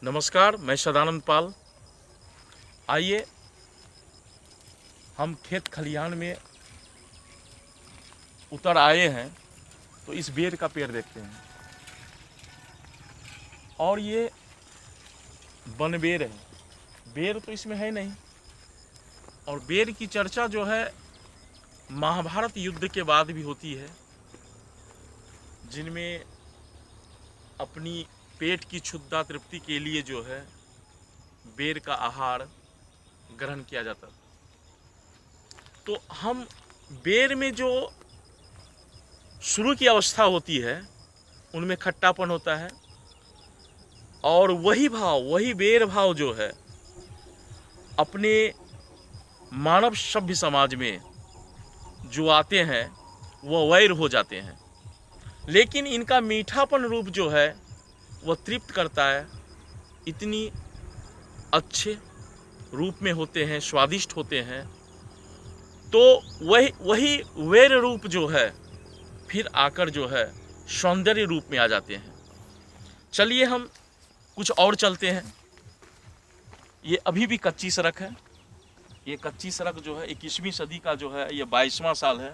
नमस्कार, मैं सदानंद पाल। आइए हम खेत खलिहान में उतर आए हैं तो इस बेर का पेड़ देखते हैं। और ये बनबेर है, बेर तो इसमें है नहीं। और बेर की चर्चा जो है महाभारत युद्ध के बाद भी होती है, जिनमें अपनी पेट की क्षुधा तृप्ति के लिए जो है बेर का आहार ग्रहण किया जाता। तो हम बेर में जो शुरू की अवस्था होती है उनमें खट्टापन होता है, और वही बेर भाव जो है अपने मानव सभ्य समाज में जो आते हैं वह वैर हो जाते हैं। लेकिन इनका मीठापन रूप जो है वह तृप्त करता है, इतनी अच्छे रूप में होते हैं, स्वादिष्ट होते हैं। तो वही वैर रूप जो है फिर आकर जो है सौंदर्य रूप में आ जाते हैं। चलिए हम कुछ और चलते हैं। ये अभी भी कच्ची सड़क है। ये कच्ची सड़क जो है 21वीं सदी का जो है ये 22वां साल है,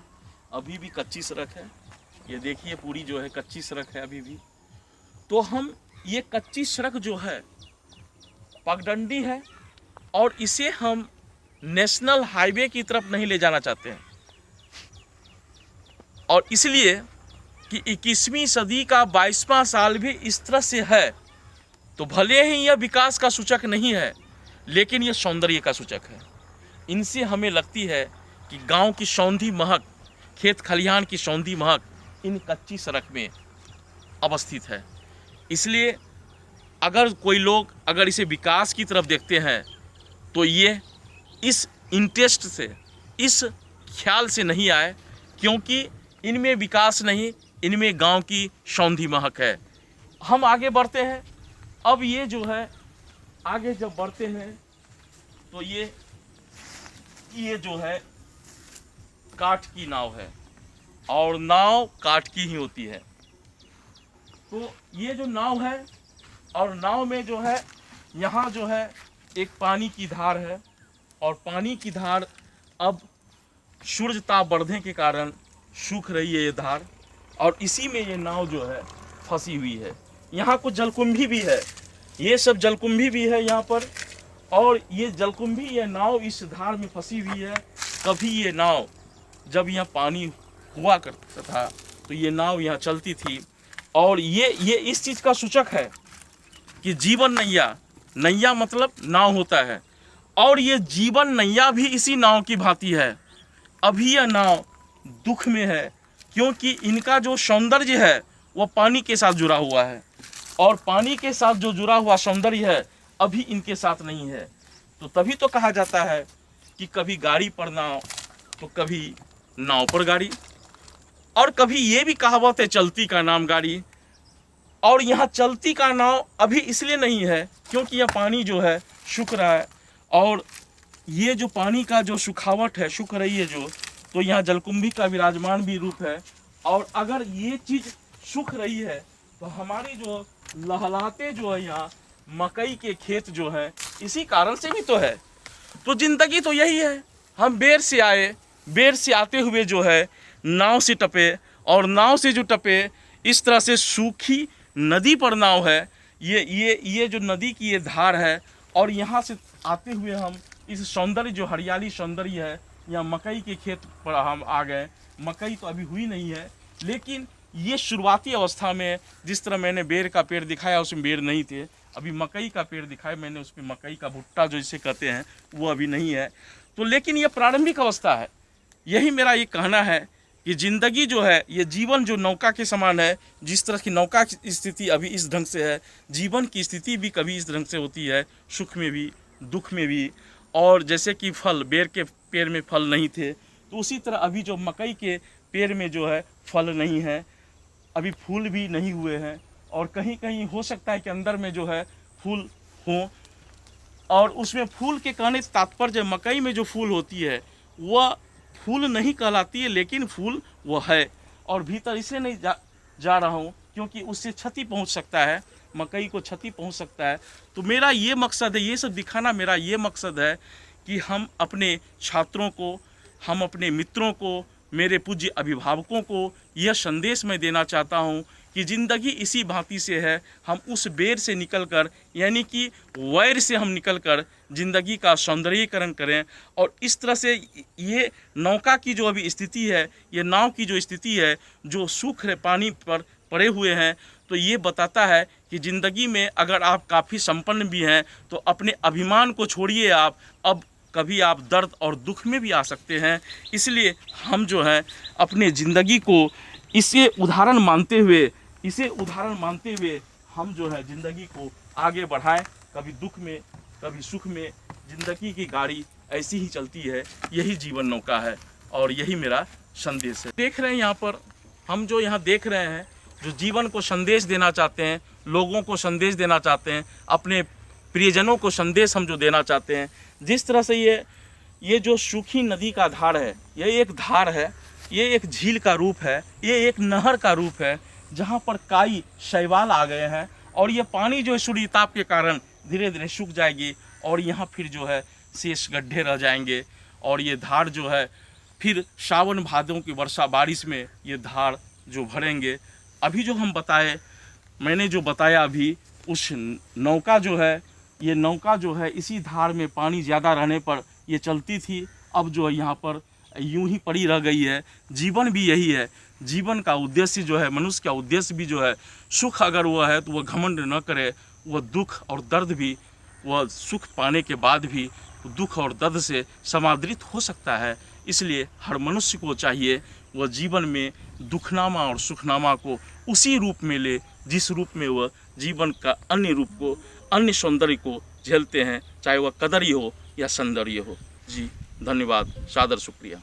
अभी भी कच्ची सड़क है। ये देखिए पूरी जो है कच्ची सड़क है अभी भी। तो हम ये कच्ची सड़क जो है पगडंडी है, और इसे हम नेशनल हाईवे की तरफ नहीं ले जाना चाहते हैं। और इसलिए कि 21वीं सदी का 22वां साल भी इस तरह से है, तो भले ही यह विकास का सूचक नहीं है लेकिन यह सौंदर्य का सूचक है। इनसे हमें लगती है कि गांव की सौंधी महक, खेत खलिहान की सौंधी महक इन कच्ची सड़क में अवस्थित है। इसलिए अगर कोई लोग अगर इसे विकास की तरफ देखते हैं तो ये इस इंटरेस्ट से, इस ख्याल से नहीं आए, क्योंकि इनमें विकास नहीं, इनमें गांव की सौंधी महक है। हम आगे बढ़ते हैं। अब ये जो है आगे जब बढ़ते हैं तो ये जो है काठ की नाव है, और नाव काठ की ही होती है। तो ये जो नाव है, और नाव में जो है यहाँ जो है एक पानी की धार है, और पानी की धार अब सूर्य ताप बढ़ने के कारण सूख रही है ये धार, और इसी में ये नाव जो है फंसी हुई है। यहाँ कुछ जलकुंभी भी है, ये सब जलकुंभी भी है यहाँ पर, और ये जलकुंभी, ये नाव इस धार में फंसी हुई है। कभी ये नाव जब यहाँ पानी हुआ करता था तो ये नाव यहाँ चलती थी, और ये इस चीज़ का सूचक है कि जीवन नैया, नैया मतलब नाव होता है, और ये जीवन नैया भी इसी नाव की भांति है। अभी यह नाव दुख में है, क्योंकि इनका जो सौंदर्य है वह पानी के साथ जुड़ा हुआ है, और पानी के साथ जो जुड़ा हुआ सौंदर्य है अभी इनके साथ नहीं है। तो तभी तो कहा जाता है कि कभी गाड़ी पर नाव तो कभी नाव पर गाड़ी, और कभी ये भी कहावत है चलती का नाम गाड़ी। और यहाँ चलती का नाव अभी इसलिए नहीं है क्योंकि यह पानी जो है सूख रहा है, और ये जो पानी का जो सुखावट है, सूख रही है जो, तो यहाँ जलकुंभी का विराजमान भी रूप है। और अगर ये चीज़ सूख रही है तो हमारी जो लहलाते जो है यहाँ मकई के खेत जो है इसी कारण से भी तो है। तो जिंदगी तो यही है। हम बेर से आए, बेर से आते हुए जो है नाव से टपे, और नाव से जो टपे इस तरह से सूखी नदी पर नाव है। ये जो नदी की ये धार है, और यहाँ से आते हुए हम इस सौंदर्य जो हरियाली सौंदर्य है, यहाँ मकई के खेत पर हम आ गए। मकई तो अभी हुई नहीं है, लेकिन ये शुरुआती अवस्था में जिस तरह मैंने बेर का पेड़ दिखाया उसमें बेर नहीं थे, अभी मकई का पेड़ दिखाया मैंने, उसमें मकई का भुट्टा जो जिसे कहते हैं वो अभी नहीं है। तो लेकिन ये प्रारंभिक अवस्था है। यही मेरा ये कहना है कि ज़िंदगी जो है, ये जीवन जो नौका के समान है, जिस तरह की नौका की स्थिति अभी इस ढंग से है, जीवन की स्थिति भी कभी इस ढंग से होती है, सुख में भी दुख में भी। और जैसे कि फल, बेर के पेड़ में फल नहीं थे, तो उसी तरह अभी जो मकई के पेड़ में जो है फल नहीं है, अभी फूल भी नहीं हुए हैं, और कहीं कहीं हो सकता है कि अंदर में जो है फूल हों। और उसमें फूल के कहने से तात्पर्य मकई में जो फूल होती है वह फूल नहीं कहलाती है, लेकिन फूल वो है। और भीतर इसे नहीं जा रहा हूँ क्योंकि उससे क्षति पहुँच सकता है, मकई को क्षति पहुंच सकता है। तो मेरा ये मकसद है, ये सब दिखाना मेरा ये मकसद है कि हम अपने छात्रों को, हम अपने मित्रों को, मेरे पूज्य अभिभावकों को यह संदेश मैं देना चाहता हूँ कि ज़िंदगी इसी भांति से है। हम उस बेर से निकलकर, यानी कि वैर से हम निकलकर ज़िंदगी का सौंदर्यीकरण करें। और इस तरह से ये नौका की जो अभी स्थिति है, ये नाव की जो स्थिति है, जो सूख रहे पानी पर पड़े हुए हैं, तो ये बताता है कि ज़िंदगी में अगर आप काफ़ी संपन्न भी हैं तो अपने अभिमान को छोड़िए। आप अब कभी आप दर्द और दुख में भी आ सकते हैं। इसलिए हम जो है अपने ज़िंदगी को इसे उदाहरण मानते हुए हम जो है ज़िंदगी को आगे बढ़ाएं। कभी दुख में, कभी सुख में, ज़िंदगी की गाड़ी ऐसी ही चलती है। यही जीवन नौका है और यही मेरा संदेश है। देख रहे हैं यहाँ पर, हम जो यहाँ देख रहे हैं, जो जीवन को संदेश देना चाहते हैं, लोगों को संदेश देना चाहते हैं, अपने प्रियजनों को संदेश हम जो देना चाहते हैं, जिस तरह से ये जो सूखी नदी का धार है, ये एक धार है, ये एक झील का रूप है, ये एक नहर का रूप है, जहाँ पर काई शैवाल आ गए हैं और ये पानी जो है सूर्य ताप के कारण धीरे धीरे सूख जाएगी और यहाँ फिर जो है शेष गड्ढे रह जाएंगे। और ये धार जो है फिर सावन भादों की वर्षा बारिश में ये धार जो भरेंगे। अभी जो हम बताए, मैंने जो बताया अभी, उस नौका जो है, ये नौका जो है इसी धार में पानी ज़्यादा रहने पर ये चलती थी। अब जो है यहाँ पर यूं ही पड़ी रह गई है। जीवन भी यही है। जीवन का उद्देश्य जो है, मनुष्य का उद्देश्य भी जो है, सुख अगर वह है तो वह घमंड न करे। वह दुख और दर्द भी, वह सुख पाने के बाद भी दुख और दर्द से समादृत हो सकता है। इसलिए हर मनुष्य को चाहिए वह जीवन में दुखनामा और सुखनामा को उसी रूप में ले जिस रूप में वह जीवन का अन्य रूप को, अन्य सौंदर्य को झेलते हैं, चाहे वह कदरी हो या सौंदर्य हो। जी धन्यवाद, सादर शुक्रिया।